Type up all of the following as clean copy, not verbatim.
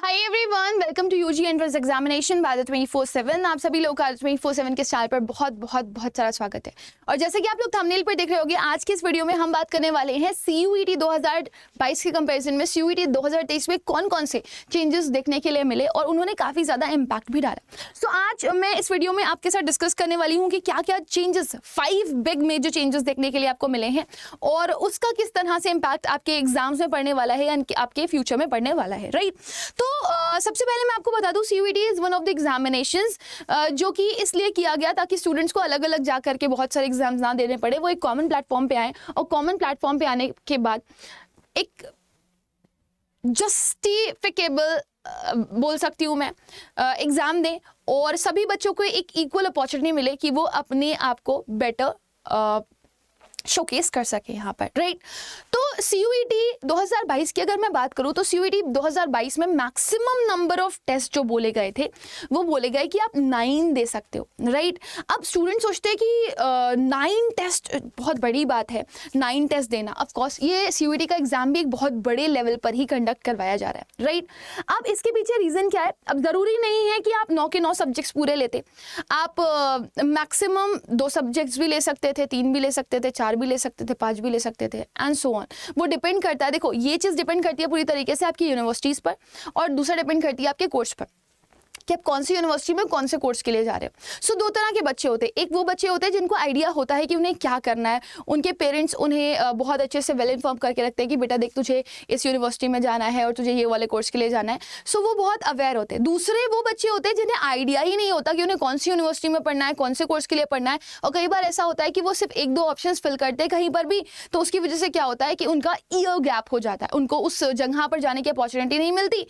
Hi everyone, welcome to UG entrance examination by the 24/7। आप सभी लोग का 24/7 के चैनल पर बहुत बहुत बहुत सारा स्वागत है। और जैसे कि आप लोग थंबनेल पर देख रहे होंगे, आज के इस वीडियो में हम बात करने वाले हैं CUET 2022 के कंपैरिजन में CUET 2023 में कौन कौन से चेंजेस देखने के लिए मिले और उन्होंने काफ़ी ज़्यादा इम्पैक्ट भी डाला। सो आज मैं इस वीडियो में आपके साथ डिस्कस करने वाली हूँ कि क्या क्या चेंजेस, 5 बिग मेजर चेंजेस देखने के लिए आपको मिले हैं और उसका किस तरह से इम्पैक्ट आपके एग्जाम्स में पड़ने वाला है या आपके फ्यूचर में पड़ने वाला है, राइट। तो सबसे पहले मैं आपको बता दूं, CUET is one of the examinations जो कि इसलिए किया गया ताकि स्टूडेंट्स को अलग अलग जा करके बहुत सारे एग्जाम्स ना देने पड़े, वो एक कॉमन प्लेटफॉर्म पे आए और कॉमन प्लेटफॉर्म पे आने के बाद एक जस्टिफिकेबल बोल सकती हूँ मैं एग्जाम दें और सभी बच्चों को एक इक्वल अपॉर्चुनिटी मिले कि वो अपने आप को बेटर शोकेस कर सके यहाँ पर, राइट। तो CUET 2022 की अगर मैं बात करूँ तो CUET 2022 में मैक्सिमम नंबर ऑफ टेस्ट जो बोले गए थे वो बोले गए कि आप 9 दे सकते हो, राइट। अब स्टूडेंट सोचते हैं कि 9 टेस्ट बहुत बड़ी बात है, 9 टेस्ट देना। ऑफ कोर्स ये CUET का एग्जाम भी एक बहुत बड़े लेवल पर ही कंडक्ट करवाया जा रहा है, राइट। अब इसके पीछे रीज़न क्या है? अब ज़रूरी नहीं है कि आप 9 के 9 सब्जेक्ट्स पूरे लेते, आप मैक्सिमम 2 सब्जेक्ट्स भी ले सकते थे, 3 भी ले सकते थे, 4 भी ले सकते थे, 5 भी ले सकते थे एंड सो ऑन। वो डिपेंड करता है, देखो ये चीज़ डिपेंड करती है पूरी तरीके से आपकी यूनिवर्सिटीज़ पर और दूसरा डिपेंड करती है आपके कोर्स पर कि आप कौन सी यूनिवर्सिटी में कौन से कोर्स के लिए जा रहे हो। सो 2 तरह के बच्चे होते हैं। एक वो बच्चे होते हैं जिनको आइडिया होता है कि उन्हें क्या करना है, उनके पेरेंट्स उन्हें बहुत अच्छे से वेल इन्फॉर्म करके रखते हैं कि बेटा देख तुझे इस यूनिवर्सिटी में जाना है और तुझे ये वाले कोर्स के लिए जाना है। सो वो बहुत अवेयर होते हैं। दूसरे वो बच्चे होते हैं जिन्हें आइडिया ही नहीं होता कि उन्हें कौन सी यूनिवर्सिटी में पढ़ना है, कौन से कोर्स के लिए पढ़ना है और कई बार ऐसा होता है कि वो सिर्फ 1-2 ऑप्शन फिल करते हैं कहीं पर भी, तो उसकी वजह से क्या होता है कि उनका ईयर गैप हो जाता है, उनको उस जगह पर जाने की अपॉर्चुनिटी नहीं मिलती।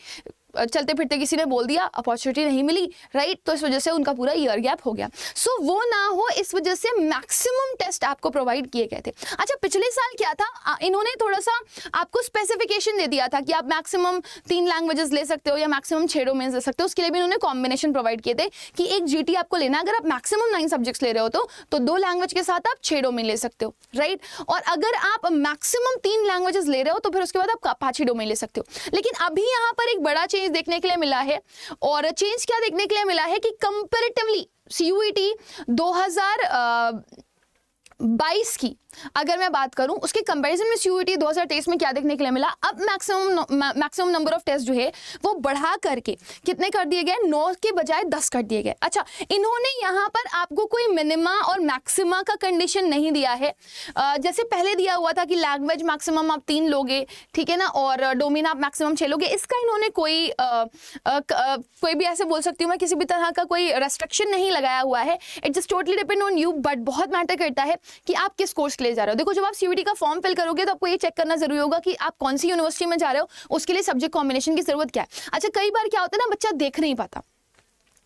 चलते फिरते किसी ने बोल दिया, अपॉर्चुनिटी नहीं मिली, राइट। तो इस वजह से उनका पूरा ईयर गैप हो गया। सो वो ना हो इस वजह से मैक्सिमम टेस्ट आपको प्रोवाइड किए गए थे। अच्छा, पिछले साल क्या था, इन्होंने थोड़ा सा आपको स्पेसिफिकेशन दे दिया था कि आप मैक्सिमम 3 लैंग्वेजेस ले सकते हो या मैक्सिमम 6 डोमेन्स ले सकते हो। उसके लिए भी इन्होंने कॉम्बिनेशन प्रोवाइड किए थे कि एक GT आपको लेना, अगर आप मैक्सिमम 9 सब्जेक्ट्स ले रहे हो तो 2 लैंग्वेज के साथ आप 6 डोमेन ले सकते हो, राइट। और अगर आप मैक्सिमम 3 लैंग्वेजेस ले रहे हो तो फिर उसके बाद आप 5 ही डोमेन ले सकते हो। लेकिन अभी यहाँ पर एक बड़ा चेंज देखने के लिए मिला है और चेंज क्या देखने के लिए मिला है कि कंपैरेटिवली CUET 2022 की अगर मैं बात करूं उसके कंपैरिजन में CUET 2023 में क्या देखने के लिए मिला। अब मैक्सिमम नंबर ऑफ टेस्ट जो है वो बढ़ा करके कितने कर दिए गए, 9 के बजाय 10 कर दिए गए। अच्छा, इन्होंने यहाँ पर आपको कोई मिनिमा और मैक्सिमा का कंडीशन नहीं दिया है जैसे पहले दिया हुआ था कि लैंग्वेज मैक्सिमम आप 3 लोगे, ठीक है ना, और डोमेन आप मैक्सिमम 6 लोगे। इसका इन्होंने कोई भी ऐसे बोल सकती हूँ मैं, किसी भी तरह का कोई रेस्ट्रिक्शन नहीं लगाया हुआ है। It just totally depend on you, but बहुत मैटर करता है कि आप किस कोर्स ले जा रहे हो। देखो, जब आप CUET का फॉर्म फिल करोगे तो आपको ये चेक करना जरूरी होगा कि आप कौन सी यूनिवर्सिटी में जा रहे हो, उसके लिए सब्जेक्ट कॉम्बिनेशन की जरूरत क्या है। अच्छा, कई बार क्या होता है ना, बच्चा देख नहीं पाता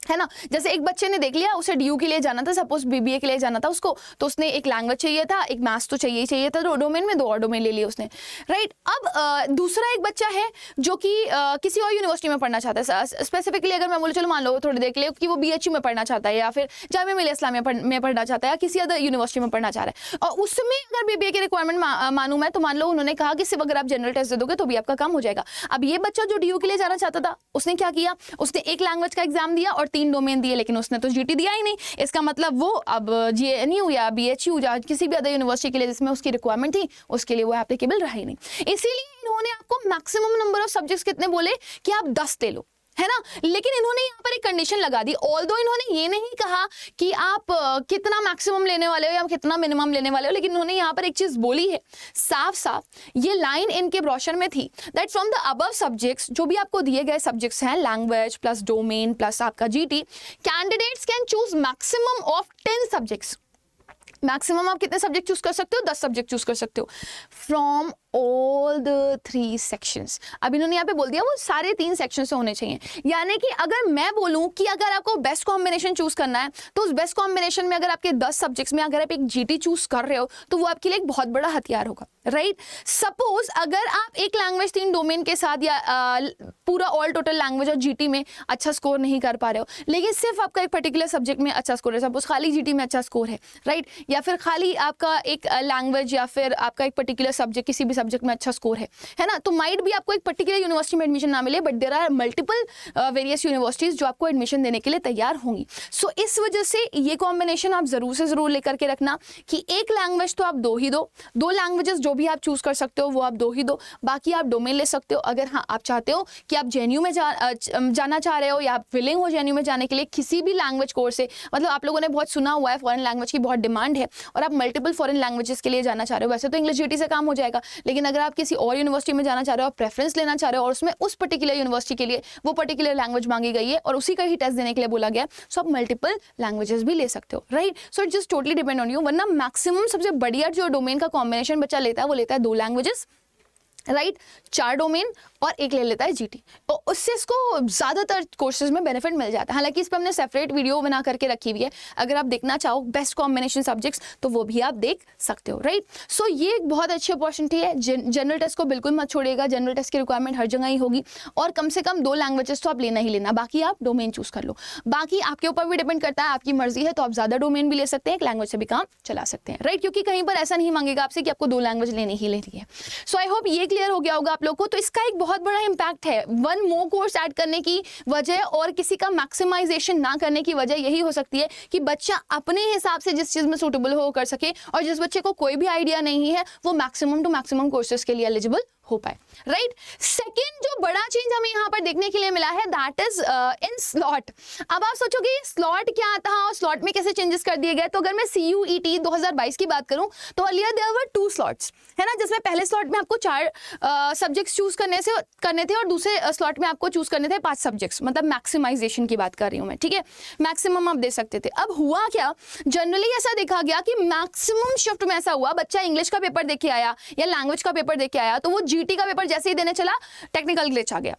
है ना। जैसे एक बच्चे ने देख लिया, उसे DU के लिए जाना था, सपोज BBA के लिए जाना था उसको, तो उसने एक लैंग्वेज चाहिए था, एक मैथ्स तो चाहिए ही चाहिए था, 2 डोमेन में 2 और डोमेन ले लिए उसने, राइट। अब दूसरा एक बच्चा है जो कि किसी और यूनिवर्सिटी में पढ़ना चाहता है। स्पेसिफिकली अगर मैं बोलूँ, चलो मान लो थोड़ी देर के लिए कि वो BHU में पढ़ना चाहता है या फिर जामिया मिल्लिया इस्लामिया में पढ़ना चाहता है या किसी अदर यूनिवर्सिटी में पढ़ना चाह रहा है और उसमें अगर BBA की रिक्वायरमेंट मानूँ मैं, तो मान लो उन्होंने कहा कि सिर्फ अगर आप जनरल टेस्ट दे दोगे तो भी आपका काम हो जाएगा। अब ये बच्चा जो DU के लिए जाना चाहता था, उसने क्या किया, उसने एक लैंग्वेज का एग्जाम दिया और 3 डोमेन दिए, लेकिन उसने तो GT दिया ही नहीं। इसका मतलब वो अब JNU या BHU या किसी भी अदर यूनिवर्सिटी के लिए जिसमें उसकी रिक्वायरमेंट थी, उसके लिए वो एप्लीकेबल रहा ही नहीं। इसीलिए इन्होंने आपको मैक्सिमम नंबर ऑफ सब्जेक्ट्स कितने बोले कि आप 10 ले लो, है ना। लेकिन इन्होंने यहाँ पर एक कंडीशन लगा दी। ऑल्दो इन्होंने ये नहीं कहा कि आप कितना मैक्सिमम लेने वाले हो या कितना मिनिमम लेने वाले हो, लेकिन इन्होंने यहाँ पर एक चीज बोली है साफ साफ, ये लाइन इनके ब्रोशर में थी that from the above subjects, जो भी आपको दिए गए सब्जेक्ट्स हैं, लैंग्वेज प्लस डोमेन प्लस आपका GT, candidates can choose maximum of 10 subjects. Maximum आप कितने सब्जेक्ट चूज कर सकते हो, 10 सब्जेक्ट चूज कर सकते हो फ्रॉम ऑल द 3 सेक्शंस। अब इन्होंने यहाँ पे बोल दिया वो सारे 3 सेक्शन से होने चाहिए। यानी कि अगर मैं बोलूँ कि अगर आपको बेस्ट कॉम्बिनेशन चूज करना है तो उस बेस्ट कॉम्बिनेशन में अगर आपके 10 सब्जेक्ट्स में अगर आप एक GT चूज कर रहे हो तो वो आपके लिए एक बहुत बड़ा हथियार होगा, राइट। सपोज अगर आप एक लैंग्वेज 3 डोमेन के साथ या पूरा ऑल टोटल लैंग्वेज और GT में अच्छा स्कोर नहीं कर पा रहे हो, लेकिन सिर्फ आपका एक पर्टिकुलर सब्जेक्ट में अच्छा स्कोर है, सपोज खाली GT में अच्छा स्कोर है, राइट, या फिर खाली आपका एक लैंग्वेज या फिर आपका एक पर्टिकुलर सब्जेक्ट किसी भी सब्जेक्ट में अच्छा स्कोर है ना, तो माइट भी आपको एक पर्टिकुलर यूनिवर्सिटी में एडमिशन ना मिले, but there are multiple various universities जो आपको एडमिशन देने के लिए तैयार होंगी। सो इस वजह से ये कॉम्बिनेशन आप जरूर से जरूर लेकर के रखना कि एक लैंग्वेज तो आप दो ही दो लैंग्वेजेस जो भी आप चूज कर सकते हो वो आप दो ही दो, बाकी आप डोमेन ले सकते हो। अगर हाँ आप चाहते हो कि आप जेएनयू में जाना चाह रहे हो या आप विलिंग हो जेएनयू में जाने के लिए किसी भी लैंग्वेज कोर्स से, मतलब आप लोगों ने बहुत सुना हुआ है फॉरेन लैंग्वेज की बहुत डिमांड है और आप मल्टीपल फॉरेन लैंग्वेजेस के लिए जाना चाह रहे हो, वैसे तो इंग्लिश जीटी से काम हो जाएगा, लेकिन अगर आप किसी और यूनिवर्सिटी में जाना चाह रहे हो, आप प्रेफरेंस लेना चाह रहे हो और उसमें उस पर्टिकुलर यूनिवर्सिटी के लिए वो पर्टिकुलर लैंग्वेज मांगी गई है और उसी का ही टेस्ट देने के लिए बोला गया है, सो आप मल्टीपल लैंग्वेजेस भी ले सकते हो, right. So it just totally depend on you, वरना मैक्सिमम सबसे बढ़िया जो डोमेन का कॉम्बिनेशन बच्चा लेता है वो लेता है 2 लैंग्वेजेस, राइट, 4 डोमेन और एक ले लेता है जीटी, तो उससे इसको ज़्यादातर कोर्सेज में बेनिफिट मिल जाता है। हालांकि इस पर हमने सेपरेट वीडियो बना करके रखी हुई है, अगर आप देखना चाहो बेस्ट कॉम्बिनेशन सब्जेक्ट्स तो वो भी आप देख सकते हो, राइट। सो ये एक बहुत अच्छी अपॉर्चुनिटी है, जनरल टेस्ट को बिल्कुल मत छोड़िएगा, जनरल टेस्ट की रिक्वायरमेंट हर जगह ही होगी और कम से कम 2 लैंग्वेजेस तो आप लेना ही लेना, बाकी आप डोमेन चूज कर लो, बाकी आपके ऊपर भी डिपेंड करता है, आपकी मर्जी है तो आप ज़्यादा डोमेन भी ले सकते हैं, एक लैंग्वेज से भी काम चला सकते हैं, राइट, क्योंकि कहीं पर ऐसा नहीं मांगेगा आपसे कि आपको 2 लैंग्वेज लेनी ही लेनी है। सो आई होप ये क्लियर हो गया होगा आप लोग को। तो इसका एक बहुत बड़ा इंपैक्ट है 1 मोर कोर्स ऐड करने की वजह और किसी का मैक्सिमाइजेशन ना करने की वजह यही हो सकती है कि बच्चा अपने हिसाब से जिस चीज में सूटेबल हो कर सके और जिस बच्चे को कोई भी आइडिया नहीं है वो मैक्सिमम टू मैक्सिमम कोर्सेज के लिए एलिजिबल हो पाए, राइट। सेकेंड जो बड़ा चेंज हमें यहाँ पर देखने के लिए मिला है दैट इज इन स्लॉट। अब आप सोचोगे स्लॉट क्या था और स्लॉट में कैसे चेंजेस कर दिए गए, तो अगर मैं CUET 2022 की बात करूं तो अर्लियर देयर वर 2 स्लॉट्स, है ना, जिसमें पहले स्लॉट में आपको 4 सब्जेक्ट्स चूज करने थे और दूसरे स्लॉट में आपको चूज करने थे 5 सब्जेक्ट्स, मतलब मैक्सिमाइजेशन की बात कर रही हूं मैं, ठीक है, मैक्सिमम आप दे सकते थे। अब हुआ क्या, जनरली ऐसा देखा गया कि मैक्सिमम शिफ्ट में ऐसा हुआ, बच्चा इंग्लिश का पेपर देके आया या लैंग्वेज का पेपर देके आया तो वो जीटी का पेपर जैसे ही देने चला टेक्निकल ग्लिच आ गया।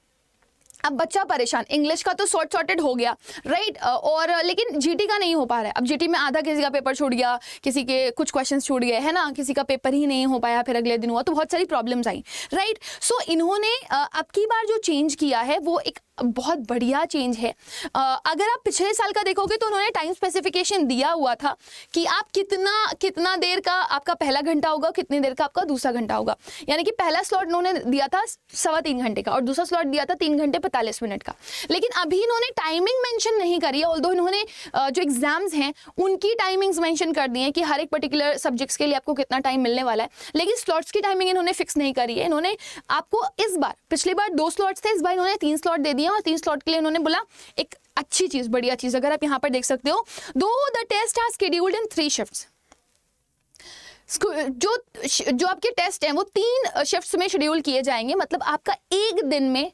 अब बच्चा परेशान, इंग्लिश का तो सॉर्टेड हो गया, राइट, और लेकिन जीटी का नहीं हो पा रहा है। अब जीटी में आधा किसी का पेपर छूट गया, किसी के कुछ क्वेश्चंस छूट गए, है ना, किसी का पेपर ही नहीं हो पाया, फिर अगले दिन हुआ, तो बहुत सारी प्रॉब्लम्स आई, राइट। सो इन्होंने अब की बार जो चेंज किया है वो एक बहुत बढ़िया चेंज है। अगर आप पिछले साल का देखोगे तो उन्होंने टाइम स्पेसिफिकेशन दिया हुआ था कि आप कितना देर का आपका पहला घंटा होगा, कितनी देर का आपका दूसरा घंटा होगा, यानी कि पहला स्लॉट उन्होंने दिया था 3.25 घंटे का और दूसरा स्लॉट दिया था 3 घंटे 45 मिनट का। लेकिन अभी इन्होंने टाइमिंग मेंशन नहीं करी है, ऑल्दो इन्होंने जो एग्जाम्स हैं उनकी टाइमिंग्स मेंशन कर दी है कि हर एक पर्टिकुलर सब्जेक्ट्स के लिए आपको कितना टाइम मिलने वाला है, लेकिन स्लॉट्स की टाइमिंग इन्होंने फिक्स नहीं करी है। इन्होंने आपको इस बार, पिछली बार 2 स्लॉट्स थे, इस बार इन्होंने 3 स्लॉट दे दिए और 3 स्लॉट के लिए उन्होंने बोला एक अच्छी चीज, बढ़िया चीज, अगर आप यहाँ पर देख सकते हो, though the test are scheduled in 3 shifts. जो आपके टेस्ट हैं वो 3 शिफ्ट्स में शेड्यूल किए जाएंगे, मतलब आपका एक दिन में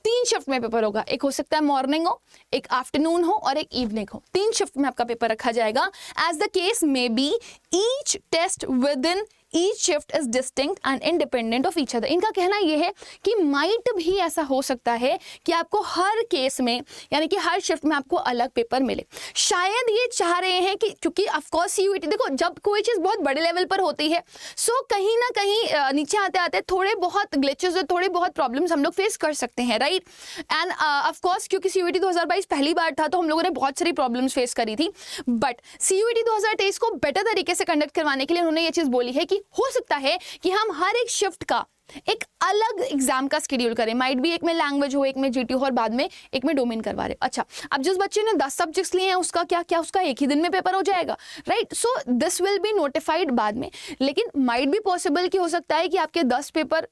3 शिफ्ट में पेपर होगा, एक हो सकता है मॉर्निंग हो, एक आफ्टरनून हो और एक इवनिंग हो, 3 शिफ्ट में आपका पेपर रखा जाएगा। As the case may be each test within each shift is distinct and independent of each other. इनका कहना यह है कि माइट भी ऐसा हो सकता है कि आपको हर केस में, यानी कि हर शिफ्ट में आपको अलग पेपर मिले। शायद ये चाह रहे हैं कि, क्योंकि ऑफकोर्स CUET, देखो जब कोई चीज़ बहुत बड़े लेवल पर होती है सो कहीं ना कहीं नीचे आते आते थोड़े बहुत ग्लिचेस और थोड़े बहुत प्रॉब्लम्स हम लोग फेस कर सकते हैं, राइट। एंड ऑफकोर्स क्योंकि CUET 2022 पहली बार था तो हम लोगों ने बहुत सारी प्रॉब्लम्स फेस करी थी, बट CUET 2023 को बेटर तरीके से कंडक्ट करवाने के लिए उन्होंने ये चीज़ बोली है कि हो सकता है कि हम हर एक शिफ्ट का एक अलग एग्जाम का शेड्यूल करें, माइट भी एक में लैंग्वेज हो, एक में जीटी हो और बाद में एक में डोमेन करवा रहे। अच्छा, अब जिस बच्चे ने 10 सब्जेक्ट्स लिए हैं उसका क्या उसका एक ही दिन में पेपर हो जाएगा, right. So this will be notified बाद में, लेकिन माइट भी पॉसिबल कि हो सकता है कि आपके 10 पेपर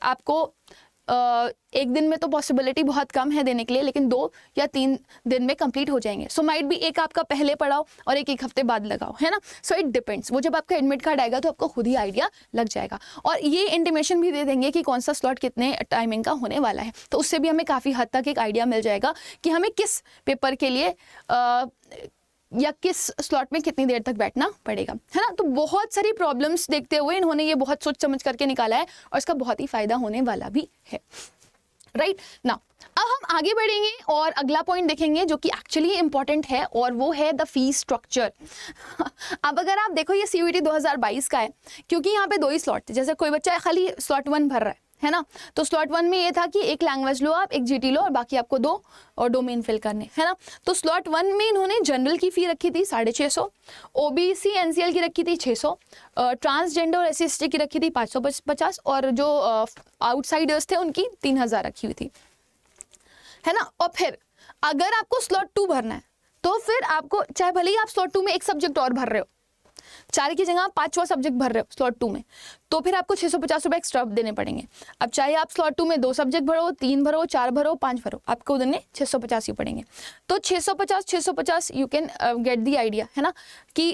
आपको एक दिन में तो पॉसिबिलिटी बहुत कम है देने के लिए, लेकिन 2 या 3 दिन में कंप्लीट हो जाएंगे। सो माइट भी एक आपका पहले पढ़ाओ और एक हफ्ते बाद लगाओ, है ना। सो इट डिपेंड्स, वो जब आपका एडमिट कार्ड आएगा तो आपको खुद ही आइडिया लग जाएगा और ये इंटीमेशन भी दे देंगे कि कौन सा स्लॉट कितने टाइमिंग का होने वाला है, तो उससे भी हमें काफ़ी हद तक एक आइडिया मिल जाएगा कि हमें किस पेपर के लिए या किस स्लॉट में कितनी देर तक बैठना पड़ेगा, है ना। तो बहुत सारी प्रॉब्लम्स देखते हुए इन्होंने ये बहुत सोच समझ करके निकाला है और इसका बहुत ही फायदा होने वाला भी है, राइट ना। अब हम आगे बढ़ेंगे और अगला पॉइंट देखेंगे जो कि एक्चुअली इंपॉर्टेंट है और वो है द फीस स्ट्रक्चर। अब अगर आप देखो ये CUET 2022 का है, क्योंकि यहाँ पे 2 ही स्लॉट थे, जैसे कोई बच्चा खाली स्लॉट 1 भर रहा है ना। तो स्लॉट 1 में ये था कि एक लैंग्वेज लो आप, एक जीटी लो और बाकी आपको 2 और डोमेन फिल करने, है ना। तो स्लॉट 1 में इन्होंने जनरल की फी रखी थी 650, ओबीसी एनसीएल की रखी थी 600, ट्रांसजेंडर और एससी एसटी की रखी थी 550 और जो आउटसाइडर्स थे उनकी 3000 रखी हुई थी, है ना। और फिर अगर आपको स्लॉट 2 भरना है तो फिर आपको, चाहे भले ही आप स्लॉट 2 में एक सब्जेक्ट और भर रहे हो, 4 की जगह आप 5वां सब्जेक्ट भर रहे हो स्लॉट 2 में, तो फिर आपको 650 रुपये एक्स्ट्रा देने पड़ेंगे। अब चाहे आप स्लॉट 2 में 2 सब्जेक्ट भरो, 3 भरो, 4 भरो, 5 भरो, आपको देने 650 ही पड़ेंगे। तो 650 you can get the idea, है ना, कि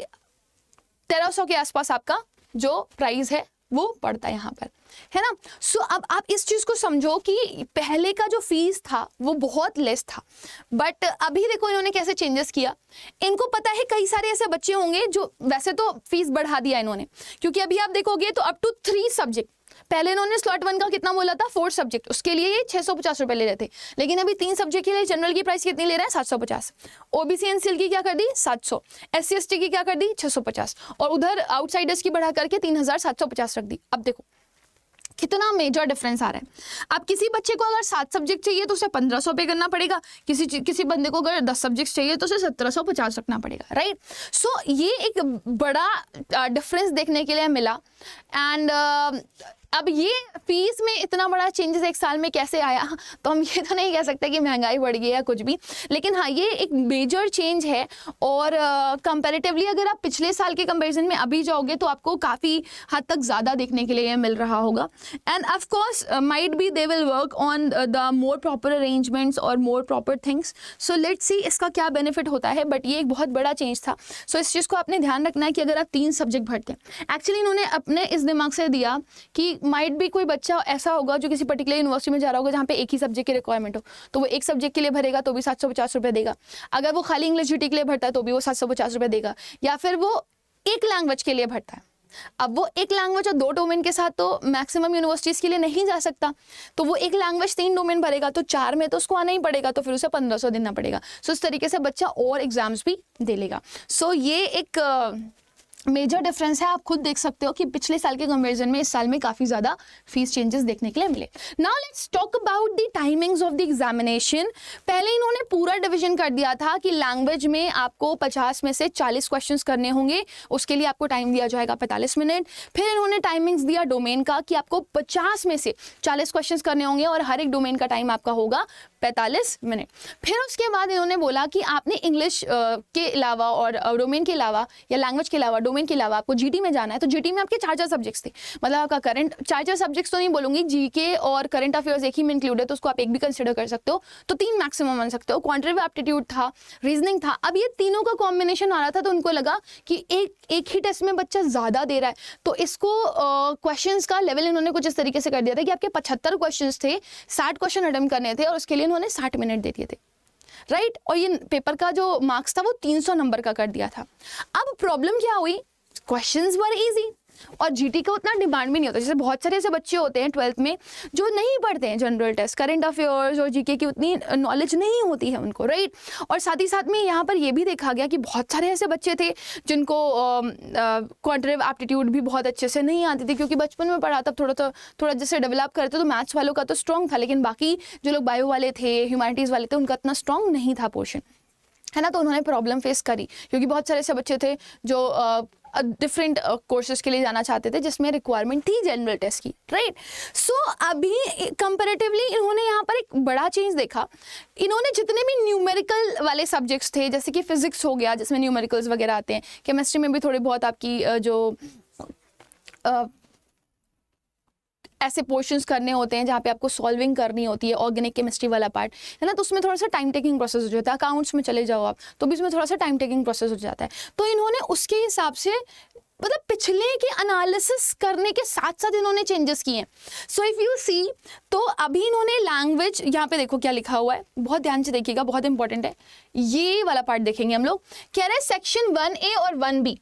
1300 के आसपास आपका जो प्राइस है वो पड़ता है यहाँ पर, है ना। सो अब आप इस चीज को समझो कि पहले का जो फीस था वो बहुत लेस था, बट अभी देखो इन्होंने कैसे चेंजेस किया। इनको पता है कई सारे ऐसे बच्चे होंगे जो, वैसे तो फीस बढ़ा दिया इन्होंने, क्योंकि अभी आप देखोगे तो अप टू 3 सब्जेक्ट, पहले इन्होंने स्लॉट 1 का कितना बोला था 4 सब्जेक्ट, उसके लिए ये 650 रुपए ले रहे थे, लेकिन अभी 3 सब्जेक्ट के लिए जनरल की प्राइस कितनी ले रहे हैं 750, ओबीसी एनसीएल की क्या कर दी 700, एससी एसटी की क्या कर दी 650 और उधर आउटसाइडर्स की बढ़ा करके 3750 रख दी। अब देखो कितना मेजर डिफरेंस आ रहा है। अब किसी बच्चे को अगर 7 सब्जेक्ट चाहिए तो उसे 1500 पे करना पड़ेगा, किसी बंदे को अगर 10 सब्जेक्ट चाहिए तो उसे 1750 रखना पड़ेगा, राइट। सो ये एक बड़ा डिफरेंस देखने के लिए मिला। एंड अब ये फीस में इतना बड़ा चेंजेस एक साल में कैसे आया, तो हम ये तो नहीं कह सकते कि महंगाई बढ़ गई या कुछ भी, लेकिन हाँ ये एक मेजर चेंज है। और कंपैरेटिवली अगर आप पिछले साल के कंपैरिजन में अभी जाओगे तो आपको काफ़ी हद तक ज़्यादा देखने के लिए मिल रहा होगा। And of course might be they will work on the more proper arrangements और more proper things. So let's see इसका क्या बेनिफिट होता है, बट ये एक बहुत बड़ा चेंज था। सो इस चीज़ को आपने ध्यान रखना है कि अगर आप 3 सब्जेक्ट भरते हैं, एक्चुअली इन्होंने अपने इस दिमाग से दिया कि माइट भी कोई बच्चा ऐसा होगा जो किसी पर्टिकुलर यूनिवर्सिटी में जा रहा होगा जहाँ पे एक ही सब्जेक्ट की रिक्वायरमेंट हो, तो वो एक सब्जेक्ट के लिए भरेगा तो भी 750 रुपये देगा। अगर वो खाली इंग्लिश जीटी के लिए भरता है तो भी वो 750 रुपये देगा, या फिर वो एक लैंग्वेज के लिए भरता है। अब वो एक लैंग्वेज और 2 डोमेन के साथ तो मैक्सिमम यूनिवर्सिटीज़ के लिए नहीं जा सकता, तो वो एक लैंग्वेज 3 डोमेन भरेगा तो 4 में तो उसको आना ही पड़ेगा, तो फिर उसे 1500 देना पड़ेगा। सो इस तरीके से बच्चा और एग्जाम्स भी दे लेगा। सो ये एक मेजर डिफरेंस है। आप खुद देख सकते हो कि पिछले साल के कंपैरिजन में इस साल में काफ़ी ज़्यादा फीस चेंजेस देखने के लिए मिले। Now let's talk about the timings of the examination. पहले इन्होंने पूरा डिवीजन कर दिया था कि लैंग्वेज में आपको 50 में से 40 क्वेश्चंस करने होंगे, उसके लिए आपको टाइम दिया जाएगा 45 मिनट। फिर इन्होंने टाइमिंग्स दिया डोमेन का कि आपको 50 में से 40 क्वेश्चंस करने होंगे और हर एक डोमेन का टाइम आपका होगा 45 मिनट। फिर उसके बाद इन्होंने बोला कि आपने इंग्लिश के अलावा और डोमेन के अलावा या लैंग्वेज के अलावा डोमेन के अलावा आपको जीटी में जाना है, तो जीटी में आपके 4 सब्जेक्ट्स थे, मतलब आपका करंट 4 सब्जेक्ट्स तो नहीं बोलूंगी, जीके और करंट अफेयर्स एक ही में इंक्लूड है तो उसको आप एक भी कंसिडर कर सकते हो, तो 3 मैक्सिमम मान सकते हो। क्वांटिटेटिव एप्टीट्यूड था, रीजनिंग था। अब ये तीनों का कॉम्बिनेशन आ रहा था तो उनको लगा कि एक ही टेस्ट में बच्चा ज़्यादा दे रहा है, तो इसको क्वेश्चंस का लेवल इन्होंने कुछ इस तरीके से कर दिया था कि आपके 75 क्वेश्चन थे, 60 क्वेश्चन अटेम्प्ट करने थे और उसके लिए उन्होंने 60 मिनट दे दिए थे, राइट। और ये पेपर का जो मार्क्स था वो 300 नंबर का कर दिया था। अब प्रॉब्लम क्या हुई, क्वेश्चंस वर इजी और जीटी का उतना डिमांड भी नहीं होता। जैसे बहुत सारे ऐसे बच्चे होते हैं 12th में जो नहीं पढ़ते हैं जनरल टेस्ट, करंट अफेयर्स और जीके की उतनी नॉलेज नहीं होती है उनको, राइट। और साथ ही साथ में यहाँ पर ये भी देखा गया कि बहुत सारे ऐसे बच्चे थे जिनको क्वांटिटेटिव एप्टीट्यूड भी बहुत अच्छे से नहीं आती थी, क्योंकि बचपन में पढ़ा तब थोड़ा जैसे डेवलप करते तो मैथ्स वालों का तो स्ट्रॉन्ग था, लेकिन बाकी जो लोग बायो वाले थे, ह्यूमैनिटीज़ वाले थे, उनका इतना स्ट्रॉन्ग नहीं था पोर्शन, है ना। तो उन्होंने प्रॉब्लम फेस करी क्योंकि बहुत सारे ऐसे बच्चे थे जो डिफरेंट कोर्सेज के लिए जाना चाहते थे जिसमें रिक्वायरमेंट थी जनरल टेस्ट की, राइट। सो अभी कंपैरेटिवली इन्होंने यहाँ पर एक बड़ा चेंज देखा। इन्होंने जितने भी न्यूमेरिकल वाले सब्जेक्ट्स थे, जैसे कि फिजिक्स हो गया जिसमें न्यूमेरिकल्स वगैरह आते हैं, केमिस्ट्री में भी थोड़े बहुत आपकी जो ऐसे पोर्शंस करने होते हैं जहाँ पे आपको सॉल्विंग करनी होती है, ऑर्गेनिक केमिस्ट्री वाला पार्ट, है ना, तो उसमें थोड़ा सा टाइम टेकिंग प्रोसेस हो जाता है। अकाउंट्स में चले जाओ आप तो भी उसमें थोड़ा सा टाइम टेकिंग प्रोसेस हो जाता है। तो इन्होंने उसके हिसाब से मतलब पिछले के एनालिसिस करने के साथ साथ इन्होंने चेंजेस किए हैं। सो इफ़ यू सी, तो अभी इन्होंने लैंग्वेज, यहाँ पे देखो क्या लिखा हुआ है, बहुत ध्यान से देखिएगा, बहुत इंपॉर्टेंट है, ये वाला पार्ट देखेंगे हम लोग। कह रहे हैं सेक्शन 1A और 1B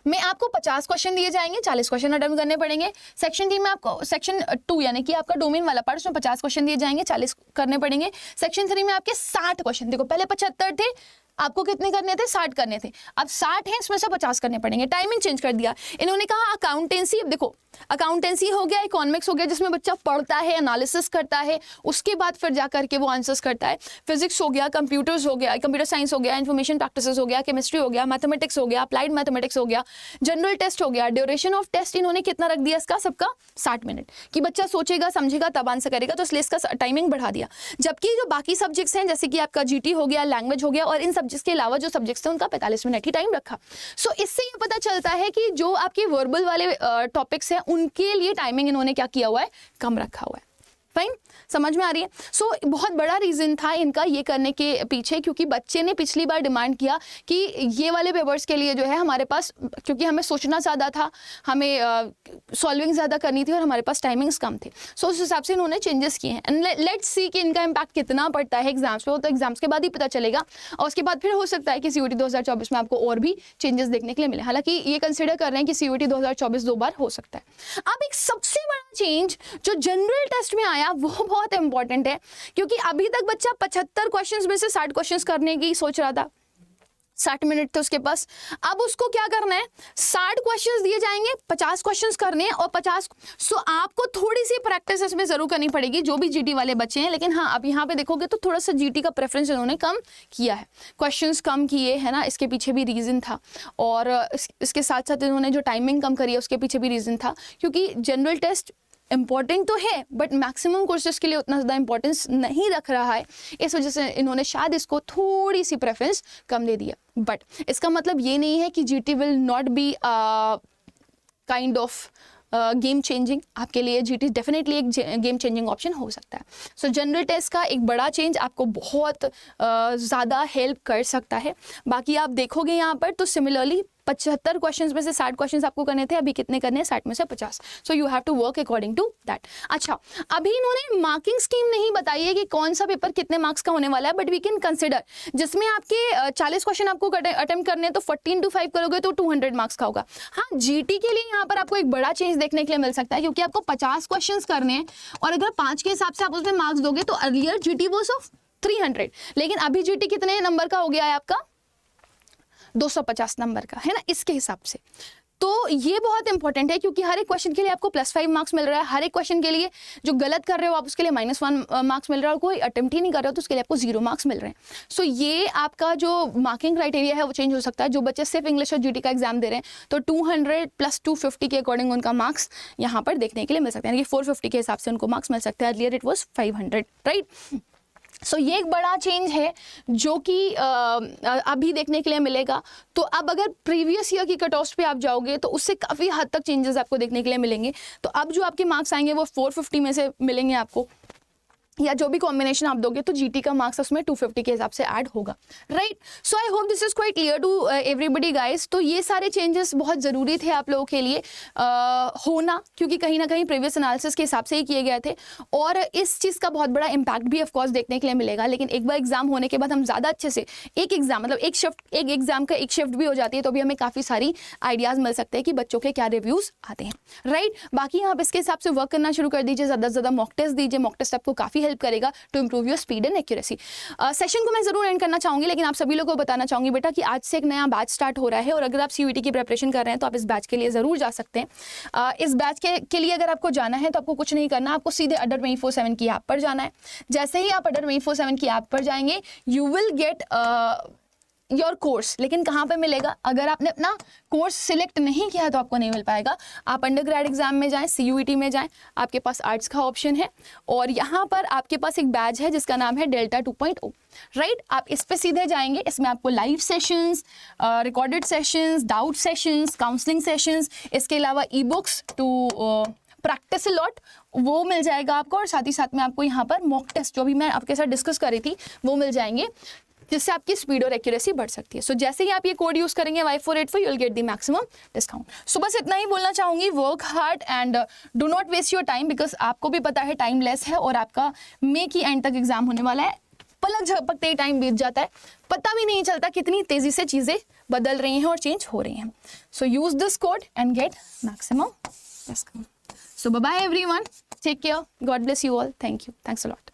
में आपको 50 क्वेश्चन दिए जाएंगे, 40 क्वेश्चन अटेम्प्ट करने पड़ेंगे। सेक्शन 3 में आपको, सेक्शन 2 यानी कि आपका डोमेन वाला पार्ट, उसमें 50 क्वेश्चन दिए जाएंगे, 40 करने पड़ेंगे। सेक्शन 3 में आपके 60 क्वेश्चन, देखो पहले 75 थे, आपको कितने करने थे, 60 करने थे, अब 60 है, इसमें से 50 करने पड़ेंगे। टाइमिंग चेंज कर दिया इन्होंने, कहा अकाउंटेंसी। अब देखो अकाउंटेंसी हो गया, इकोनॉमिक्स हो गया जिसमें बच्चा पढ़ता है, एनालिसिस करता है, उसके बाद फिर जा करके वो आंसर्स करता है। फिजिक्स हो गया, कंप्यूटर्स हो गया, कंप्यूटर साइंस हो गया, इन्फॉर्मेशन प्रैक्टिसेस हो गया, केमिस्ट्री हो गया, मैथमेटिक्स हो गया, अप्लाइड मैथमेटिक्स हो गया, जनरल टेस्ट हो गया। ड्यूरेशन ऑफ टेस्ट इन्होंने कितना रख दिया इसका सबका, 60 मिनट, कि बच्चा सोचेगा समझेगा तब आंसर करेगा, तो इसलिए इसका टाइमिंग बढ़ा दिया। जबकि जो बाकी सब्जेक्ट्स हैं जैसे कि आपका जीटी हो गया, लैंग्वेज हो गया, और इन सब्जेक्ट्स के अलावा जो सब्जेक्ट्स थे उनका 45 मिनट ही टाइम रखा। सो इससे ये पता चलता है कि जो आपके वर्बल वाले टॉपिक्स हैं उनके लिए टाइमिंग इन्होंने क्या किया हुआ है, कम रखा हुआ है। फाइन, समझ में आ रही है। सो बहुत बड़ा रीजन था इनका ये करने के पीछे, क्योंकि बच्चे ने पिछली बार डिमांड किया कि ये वाले पेपर्स के लिए जो है हमारे पास, क्योंकि हमें सोचना ज़्यादा था, हमें सॉल्विंग ज़्यादा करनी थी और हमारे पास टाइमिंग्स कम थे। सो उस हिसाब से इन्होंने चेंजेस किए हैं। एंड लेट्स सी कि इनका इम्पैक्ट कितना पड़ता है एग्जाम्स पे, वो तो एग्जाम्स के बाद ही पता चलेगा, और उसके बाद फिर हो सकता है कि CUET 2024 में आपको और भी चेंजेस देखने के लिए मिले। हालांकि ये कंसिडर कर रहे हैं कि CUET 2024 दो बार हो सकता है। अब एक सबसे बड़ा चेंज जो जनरल टेस्ट में आया वो बहुत इंपॉर्टेंट है, क्योंकि अभी तक बच्चा 75 क्वेश्चंस में से 60 क्वेश्चंस करने की सोच रहा था, 60 मिनट थे उसके पास। अब उसको क्या करना है, 60 क्वेश्चंस दिए जाएंगे, 50 क्वेश्चंस करने हैं, और 50। सो आपको थोड़ी सी प्रैक्टिस इसमें जरूर करनी पड़ेगी जो भी जीटी वाले बच्चे हैं। लेकिन हाँ, अब यहाँ पे देखोगे तो थोड़ा सा जीटी का प्रेफरेंस इन्होंने कम किया है, क्वेश्चंस कम किए है ना, इसके पीछे भी रीजन था। और इसके साथ साथ इन्होंने जो टाइमिंग कम करी है उसके पीछे भी रीजन था, क्योंकि जनरल टेस्ट इंपॉर्टेंट तो है बट मैक्सिमम कोर्सेज के लिए उतना ज़्यादा इंपॉर्टेंस नहीं रख रहा है, इस वजह से इन्होंने शायद इसको थोड़ी सी प्रेफरेंस कम दे दिया। बट इसका मतलब ये नहीं है कि GT will not be kind of game changing. आपके लिए जीटी डेफिनेटली एक गेम चेंजिंग ऑप्शन हो सकता है। सो जनरल टेस्ट का एक बड़ा चेंज आपको बहुत ज़्यादा हेल्प कर सकता है। बाकी आप देखोगे यहाँ पर तो सिमिलरली 75 क्वेश्चंस में से 60 क्वेश्चंस आपको करने थे, अभी कितने करने हैं, 60 में से 50। So you have to work according to that. अच्छा, अभी इन्होंने मार्किंग स्कीम नहीं बताई है कि कौन सा पेपर कितने मार्क्स का होने वाला है, बट वी कैन कंसिडर जिसमें आपके 40 क्वेश्चन आपको अटेम्प्ट करने हैं, तो 14 to 5 करोगे तो 200 मार्क्स का होगा। हाँ, जीटी के लिए यहाँ पर आपको एक बड़ा चेंज देखने के लिए मिल सकता है, क्योंकि आपको 50 क्वेश्चन करने हैं, और अगर 5 के हिसाब से आप उसमें मार्क्स दोगे तो अर्लियर जीटी वाज ऑफ 300, लेकिन अभी जीटी कितने नंबर का हो गया है आपका, 250 नंबर का, है ना, इसके हिसाब से। तो ये बहुत इंपॉर्टेंट है, क्योंकि हर एक क्वेश्चन के लिए आपको +5 मार्क्स मिल रहा है, हर एक क्वेश्चन के लिए जो गलत कर रहे हो आप उसके लिए -1 मार्क्स मिल रहा है, और कोई अटेम्प्ट ही नहीं कर रहे हो तो उसके लिए आपको 0 मार्क्स मिल रहे हैं। सो ये आपका जो मार्किंग क्राइटेरिया है वो चेंज हो सकता है। जो बच्चे सिर्फ इंग्लिश और जीटी का एग्जाम दे रहे हैं तो 200 + 250 के अकॉर्डिंग उनका मार्क्स यहाँ पर देखने के लिए मिल सकते हैं, यानी कि 450 के हिसाब से उनको मार्क्स मिल सकते हैं। Earlier it was 500, right. So ये एक बड़ा चेंज है जो कि अभी देखने के लिए मिलेगा। तो अब अगर प्रीवियस ईयर की कट ऑफ पे आप जाओगे तो उससे काफ़ी हद तक चेंजेस आपको देखने के लिए मिलेंगे। तो अब जो आपके मार्क्स आएंगे वो 450 में से मिलेंगे आपको, या जो भी कॉम्बिनेशन आप दोगे तो जीटी का मार्क्स उसमें 250 के हिसाब से ऐड होगा, right. So I hope this is quite clear to everybody guys. तो ये सारे चेंजेस बहुत ज़रूरी थे आप लोगों के लिए होना, क्योंकि कहीं ना कहीं प्रीवियस एनालिसिस के हिसाब से ही किए गए थे, और इस चीज़ का बहुत बड़ा इम्पैक्ट भी ऑफकोर्स देखने के लिए मिलेगा। लेकिन एक बार एग्जाम होने के बाद हम ज़्यादा अच्छे से एक एग्जाम मतलब एक एग्जाम का एक शिफ्ट भी हो जाती है, तो भी हमें काफ़ी सारी आइडियाज़ मिल सकते हैं कि बच्चों के क्या रिव्यूज़ आते हैं, राइट। बाकी आप इसके हिसाब से वर्क करना शुरू कर दीजिए, ज़्यादा से ज़्यादा मॉक टेस्ट दीजिए, मॉक टेस्ट आपको काफ़ी हेल्प करेगा to improve your speed and accuracy. Session को मैं जरूर एंड करना चाहूंगी, लेकिन आप सभी लोगों को बताना चाहूंगी बेटा कि आज से एक नया बैच स्टार्ट हो रहा है, और अगर आप CUET की प्रिपरेशन कर रहे हैं तो आप इस बैच के लिए जरूर जा सकते हैं। इस बैच के लिए अगर आपको जाना है तो आपको कुछ नहीं करना, आपको सीधे अडर 24/7 की ऐप पर जाना है। जैसे ही आप अडर 24/7 की ऐप पर जाएंगे you will get your course. लेकिन कहाँ पे मिलेगा, अगर आपने अपना कोर्स सिलेक्ट नहीं किया है तो आपको नहीं मिल पाएगा। आप अंडरग्रेड एग्जाम में जाएं, CUET में जाएं, आपके पास आर्ट्स का ऑप्शन है, और यहाँ पर आपके पास एक बैच है जिसका नाम है डेल्टा 2.0, राइट। आप इस पे सीधे जाएंगे, इसमें आपको live sessions, recorded sessions, doubt sessions, counselling sessions, इसके अलावा ebooks to practise a lot वो मिल जाएगा आपको, और साथ ही साथ में आपको यहाँ पर मॉक टेस्ट जो भी मैं आपके साथ डिस्कस कर रही थी वो मिल जाएंगे, जिससे आपकी स्पीड और एक्यूरेसी बढ़ सकती है। सो जैसे ही आप ये कोड यूज करेंगे Y484 you will get the maximum discount. So बस इतना ही बोलना चाहूंगी, work hard and do not waste your time, because आपको भी पता है टाइम लेस है, और आपका मई की एंड तक एग्जाम होने वाला है। पलक झपकते ही टाइम बीत जाता है, पता भी नहीं चलता कितनी तेजी से चीजें बदल रही हैं और चेंज हो रही हैं। So use this code and get maximum discount. So bye bye everyone, take care, God bless you all, thank you, thanks a lot.